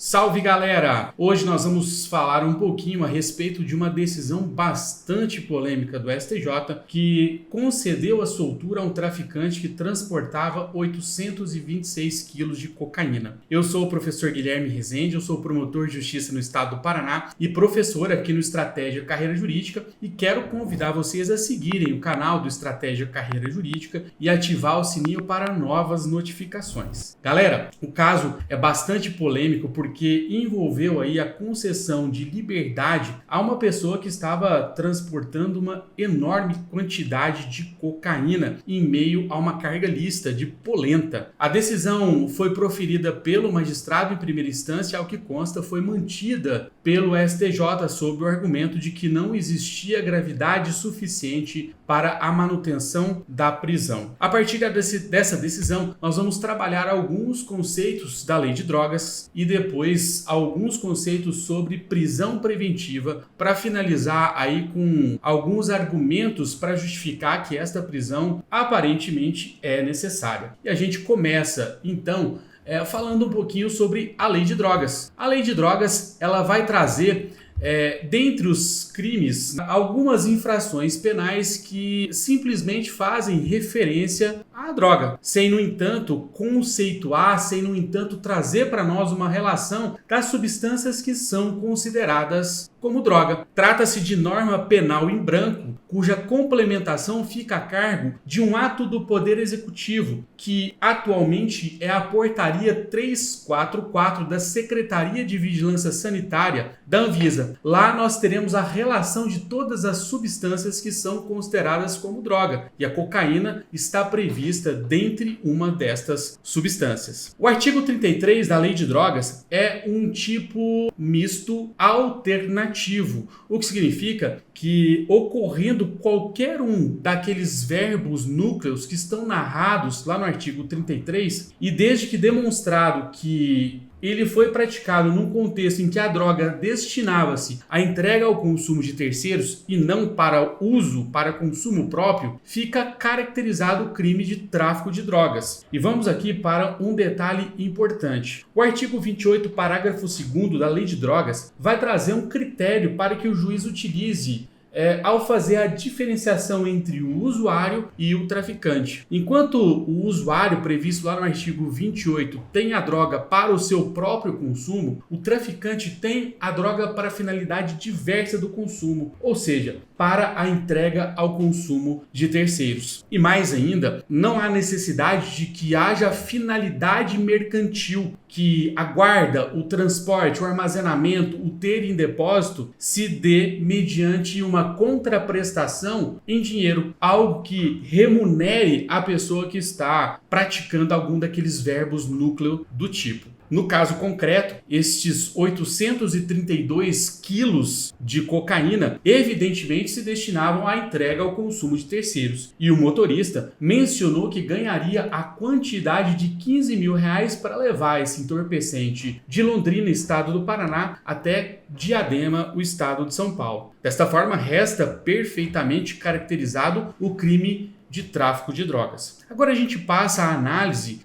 Salve galera! Hoje nós vamos falar um pouquinho a respeito de uma decisão bastante polêmica do STJ que concedeu a soltura a um traficante que transportava 826 quilos de cocaína. Eu sou o professor Guilherme Rezende, eu sou promotor de justiça no estado do Paraná e professor aqui no Estratégia Carreira Jurídica e quero convidar vocês a seguirem o canal do Estratégia Carreira Jurídica e ativar o sininho para novas notificações. Galera, o caso é bastante polêmico porque envolveu aí a concessão de liberdade a uma pessoa que estava transportando uma enorme quantidade de cocaína em meio a uma carga lista de polenta. A decisão foi proferida pelo magistrado em primeira instância, ao que consta foi mantida pelo STJ sob o argumento de que não existia gravidade suficiente para a manutenção da prisão. A partir dessa decisão, nós vamos trabalhar alguns conceitos da lei de drogas e depois alguns conceitos sobre prisão preventiva para finalizar aí com alguns argumentos para justificar que esta prisão aparentemente é necessária. E a gente começa então falando um pouquinho sobre a lei de drogas. A lei de drogas ela vai trazer dentre os crimes, algumas infrações penais que simplesmente fazem referência à droga, sem, no entanto, conceituar, sem, no entanto, trazer para nós uma relação das substâncias que são consideradas como droga. Trata-se de norma penal em branco, cuja complementação fica a cargo de um ato do Poder Executivo, que atualmente é a Portaria 344 da Secretaria de Vigilância Sanitária da Anvisa. Lá nós teremos a relação de todas as substâncias que são consideradas como droga, e a cocaína está prevista dentre uma destas substâncias. O artigo 33 da Lei de Drogas é um tipo misto alternativo, o que significa que, ocorrendo qualquer um daqueles verbos núcleos que estão narrados lá no artigo 33, e desde que demonstrado que ele foi praticado num contexto em que a droga destinava-se à entrega ao consumo de terceiros e não para uso, para consumo próprio, fica caracterizado o crime de tráfico de drogas. E vamos aqui para um detalhe importante. O artigo 28, parágrafo 2º da Lei de Drogas vai trazer um critério para que o juiz utilize ao fazer a diferenciação entre o usuário e o traficante. Enquanto o usuário previsto lá no artigo 28 tem a droga para o seu próprio consumo, o traficante tem a droga para finalidade diversa do consumo, ou seja, para a entrega ao consumo de terceiros. E mais ainda, não há necessidade de que haja finalidade mercantil que aguarda o transporte, o armazenamento, o ter em depósito se dê mediante uma contraprestação em dinheiro, algo que remunere a pessoa que está praticando algum daqueles verbos núcleo do tipo. No caso concreto, estes 832 quilos de cocaína evidentemente se destinavam à entrega ao consumo de terceiros. E o motorista mencionou que ganharia a quantidade de R$15 mil para levar esse entorpecente de Londrina, estado do Paraná, até Diadema, o estado de São Paulo. Desta forma, resta perfeitamente caracterizado o crime de tráfico de drogas. Agora a gente passa a análise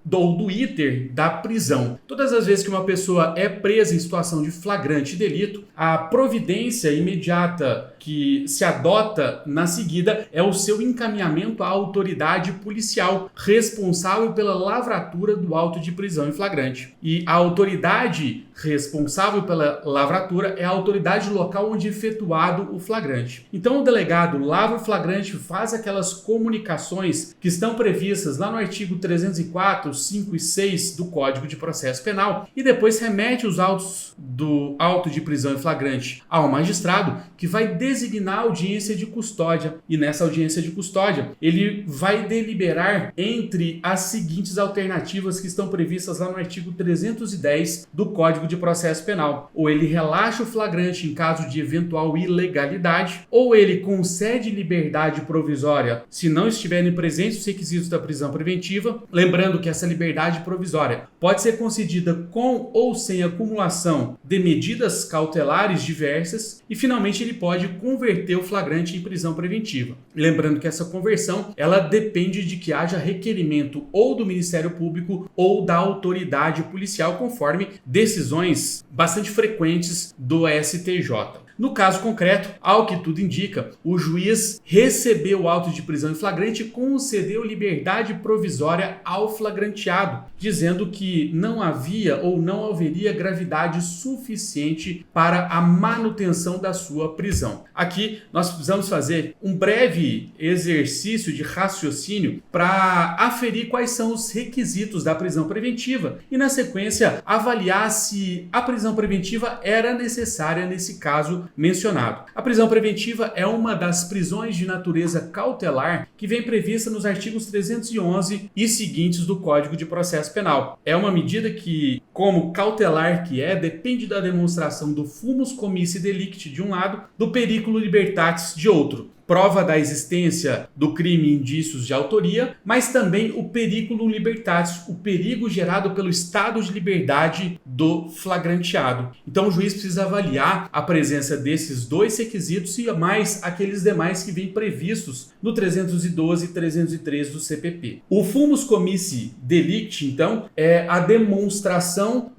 do iter da prisão. Todas as vezes que uma pessoa é presa em situação de flagrante delito, a providência imediata que se adota na seguida é o seu encaminhamento à autoridade policial responsável pela lavratura do auto de prisão em flagrante. E a autoridade responsável pela lavratura é a autoridade local onde é efetuado o flagrante. Então o delegado lavra o flagrante, faz aquelas comunicações que estão previstas lá no artigo 304, 5 e 6 do Código de Processo Penal e depois remete os autos do auto de prisão em flagrante ao magistrado, que vai designar a audiência de custódia. E nessa audiência de custódia, ele vai deliberar entre as seguintes alternativas que estão previstas lá no artigo 310 do Código de Processo Penal. Ou ele relaxa o flagrante em caso de eventual ilegalidade, ou ele concede liberdade provisória se não estiverem presentes os requisitos da prisão preventiva. Lembrando que essa essa liberdade provisória pode ser concedida com ou sem acumulação de medidas cautelares diversas e, finalmente, ele pode converter o flagrante em prisão preventiva. Lembrando que essa conversão ela depende de que haja requerimento ou do Ministério Público ou da autoridade policial, conforme decisões bastante frequentes do STJ. No caso concreto, ao que tudo indica, o juiz recebeu o auto de prisão em flagrante e concedeu liberdade provisória ao flagranteado, dizendo que não havia ou não haveria gravidade suficiente para a manutenção da sua prisão. Aqui nós precisamos fazer um breve exercício de raciocínio para aferir quais são os requisitos da prisão preventiva e, na sequência, avaliar se a prisão preventiva era necessária nesse caso mencionado. A prisão preventiva é uma das prisões de natureza cautelar que vem prevista nos artigos 311 e seguintes do Código de Processo Penal. É uma medida que, como cautelar que é, depende da demonstração do fumus comissi delicti de um lado, do periculo libertatis de outro. Prova da existência do crime e indícios de autoria, mas também o periculo libertatis, o perigo gerado pelo estado de liberdade do flagranteado. Então o juiz precisa avaliar a presença desses dois requisitos e mais aqueles demais que vêm previstos no 312 e 313 do CPP. O fumus comissi delicti, então, é a demonstração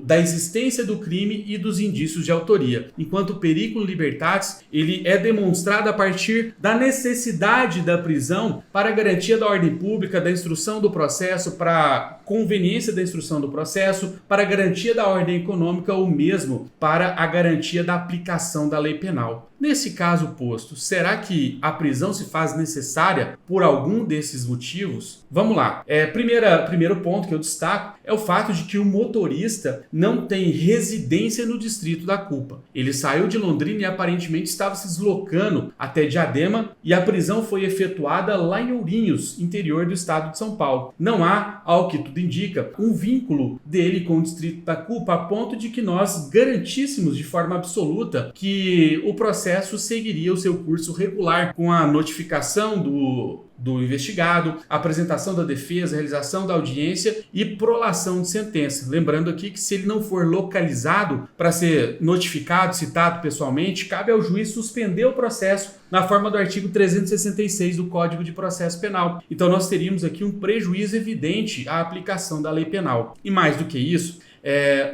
da existência do crime e dos indícios de autoria, enquanto o periculo libertatis ele é demonstrado a partir da necessidade da prisão para a garantia da ordem pública, da instrução do processo, para conveniência da instrução do processo, para a garantia da ordem econômica ou mesmo para a garantia da aplicação da lei penal. Nesse caso posto, será que a prisão se faz necessária por algum desses motivos? Vamos lá. Primeiro ponto que eu destaco é o fato de que o motorista não tem residência no distrito da culpa. Ele saiu de Londrina e aparentemente estava se deslocando até Diadema e a prisão foi efetuada lá em Ourinhos, interior do estado de São Paulo. Não há, ao que tudo indica, um vínculo dele com o distrito da culpa a ponto de que nós garantíssemos de forma absoluta que o processo seguiria o seu curso regular com a notificação do investigado, a apresentação da defesa, a realização da audiência e prolação de sentença. Lembrando aqui que se ele não for localizado para ser notificado, citado pessoalmente, cabe ao juiz suspender o processo na forma do artigo 366 do Código de Processo Penal. Então nós teríamos aqui um prejuízo evidente à aplicação da lei penal. E mais do que isso,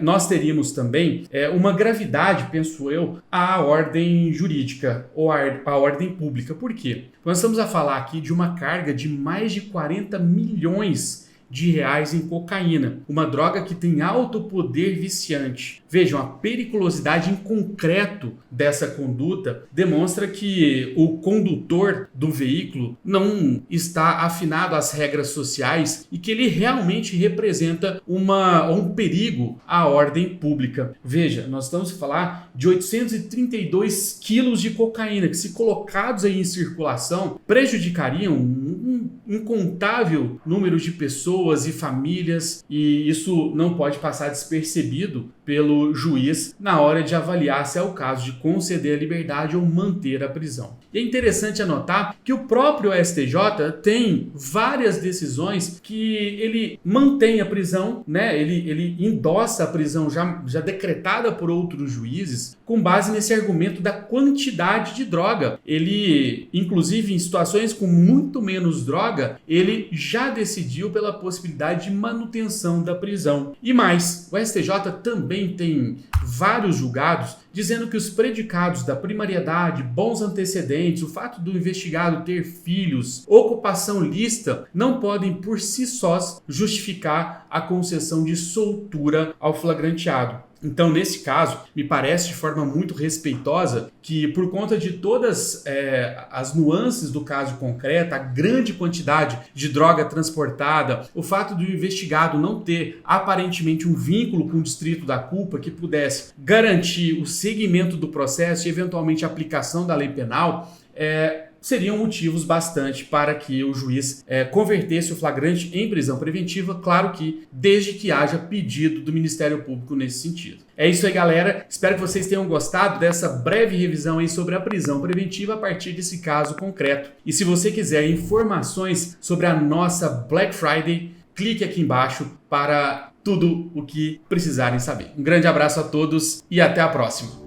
nós teríamos também uma gravidade, penso eu, à ordem jurídica ou à ordem pública. Por quê? Nós estamos a falar aqui de uma carga de mais de 40 milhões de reais em cocaína, uma droga que tem alto poder viciante. Vejam, a periculosidade em concreto dessa conduta demonstra que o condutor do veículo não está afinado às regras sociais e que ele realmente representa um perigo à ordem pública. Veja, nós estamos a falar de 832 quilos de cocaína que, se colocados aí em circulação, prejudicariam um incontável número de pessoas e famílias, e isso não pode passar despercebido pelo juiz na hora de avaliar se é o caso de conceder a liberdade ou manter a prisão. E é interessante anotar que o próprio STJ tem várias decisões que ele mantém a prisão, né? Ele endossa a prisão já decretada por outros juízes com base nesse argumento da quantidade de droga. Ele, inclusive em situações com muito menos droga, ele já decidiu pela possibilidade de manutenção da prisão. E mais, o STJ também tem vários julgados dizendo que os predicados da primariedade, bons antecedentes, o fato do investigado ter filhos, ocupação lícita, não podem por si sós justificar a concessão de soltura ao flagranteado. Então, nesse caso, me parece de forma muito respeitosa que, por conta de todas as nuances do caso concreto, a grande quantidade de droga transportada, o fato do investigado não ter aparentemente um vínculo com o distrito da culpa que pudesse garantir o seguimento do processo e eventualmente a aplicação da lei penal, seriam motivos bastante para que o juiz convertesse o flagrante em prisão preventiva, claro que desde que haja pedido do Ministério Público nesse sentido. É isso aí, galera. Espero que vocês tenham gostado dessa breve revisão aí sobre a prisão preventiva a partir desse caso concreto. E se você quiser informações sobre a nossa Black Friday, clique aqui embaixo para tudo o que precisarem saber. Um grande abraço a todos e até a próxima!